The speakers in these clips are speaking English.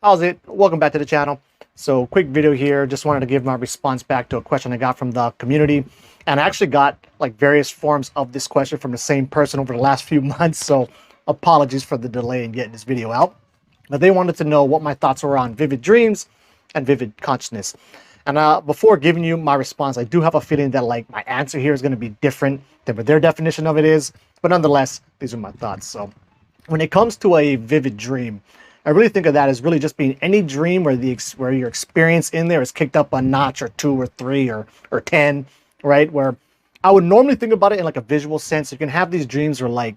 How's it? Welcome back to the channel. So quick video here. Just wanted to give my response back to a question I got from the community. And I actually got like various forms of this question from the same person over the last few months. So apologies for the delay in getting this video out. But they wanted to know what my thoughts were on vivid dreams and vivid consciousness. And before giving you my response, I do have a feeling that like my answer here is going to be different than what their definition of it is. But nonetheless, these are my thoughts. So when it comes to a vivid dream, I really think of that as really just being any dream where your experience in there is kicked up a notch or 2 or 3 or 10, right? Where I would normally think about it in like a visual sense. You can have these dreams where like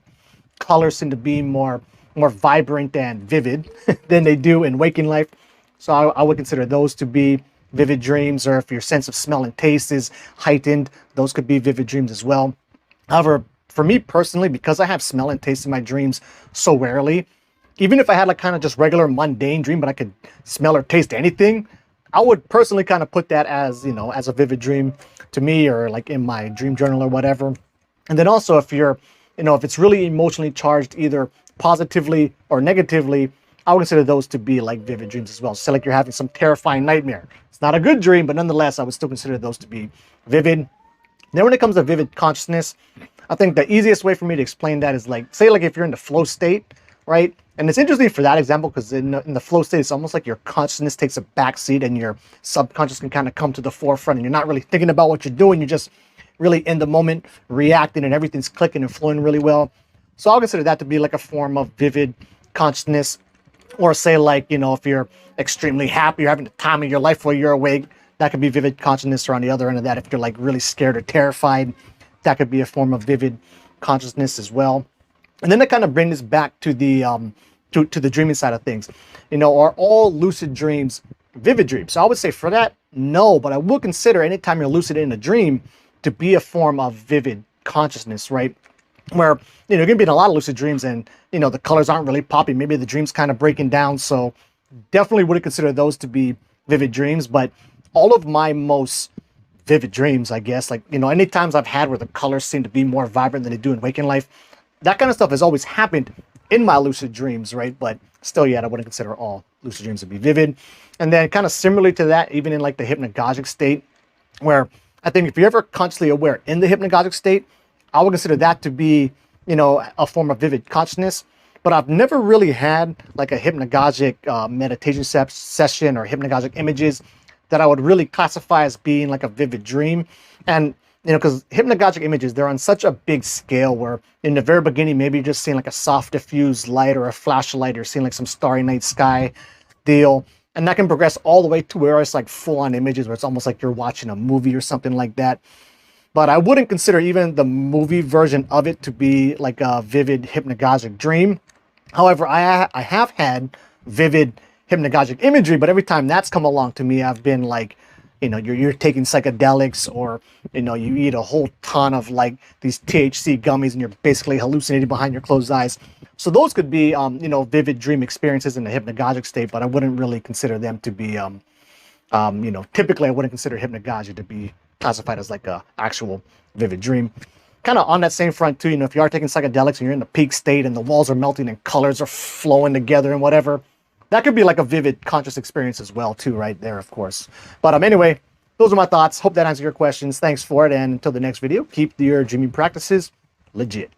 colors seem to be more vibrant and vivid than they do in waking life. So I would consider those to be vivid dreams, or if your sense of smell and taste is heightened, those could be vivid dreams as well. However, for me personally, because I have smell and taste in my dreams so rarely, even if I had like kind of just regular mundane dream, but I could smell or taste anything, I would personally kind of put that as, you know, as a vivid dream to me, or like in my dream journal or whatever. And then also if you're, you know, if it's really emotionally charged, either positively or negatively, I would consider those to be like vivid dreams as well. So like you're having some terrifying nightmare. It's not a good dream, but nonetheless, I would still consider those to be vivid. Then when it comes to vivid consciousness, I think the easiest way for me to explain that is like, say like if you're in the flow state, right? And it's interesting for that example because in the flow state, it's almost like your consciousness takes a back seat and your subconscious can kind of come to the forefront, and you're not really thinking about what you're doing. You're just really in the moment, reacting, and everything's clicking and flowing really well. So I'll consider that to be like a form of vivid consciousness. Or say like, you know, if you're extremely happy, you're having the time of your life while you're awake, that could be vivid consciousness. Or on the other end of that, if you're like really scared or terrified, that could be a form of vivid consciousness as well. And then to kind of bring this back to the to the dreaming side of things, you know, are all lucid dreams vivid dreams? So I would say for that, no, but I will consider anytime you're lucid in a dream to be a form of vivid consciousness, right? Where, you know, you're gonna be in a lot of lucid dreams and, you know, the colors aren't really popping. Maybe the dream's kind of breaking down. So definitely wouldn't consider those to be vivid dreams. But all of my most vivid dreams, I guess, like, you know, any times I've had where the colors seem to be more vibrant than they do in waking life, that kind of stuff has always happened in my lucid dreams, right? But still yet, I wouldn't consider all lucid dreams to be vivid. And then kind of similarly to that, even in like the hypnagogic state, where I think if you're ever consciously aware in the hypnagogic state, I would consider that to be, you know, a form of vivid consciousness. But I've never really had like a hypnagogic meditation session or hypnagogic images that I would really classify as being like a vivid dream. And, you know, because hypnagogic images, they're on such a big scale where in the very beginning, maybe you're just seeing like a soft diffused light or a flashlight, or seeing like some starry night sky deal. And that can progress all the way to where it's like full on images where it's almost like you're watching a movie or something like that. But I wouldn't consider even the movie version of it to be like a vivid hypnagogic dream. However, I have had vivid hypnagogic imagery, but every time that's come along to me, I've been like, you know, you're taking psychedelics, or, you know, you eat a whole ton of like these THC gummies and you're basically hallucinating behind your closed eyes. So those could be, you know, vivid dream experiences in the hypnagogic state, but I wouldn't really consider them to be, you know, typically I wouldn't consider hypnagogia to be classified as like a actual vivid dream. Kind of on that same front too, you know, if you are taking psychedelics and you're in the peak state and the walls are melting and colors are flowing together and whatever, that could be like a vivid conscious experience as well too, right there, of course. But anyway, those are my thoughts. Hope that answers your questions. Thanks for it, and until the next video, keep your dreaming practices legit.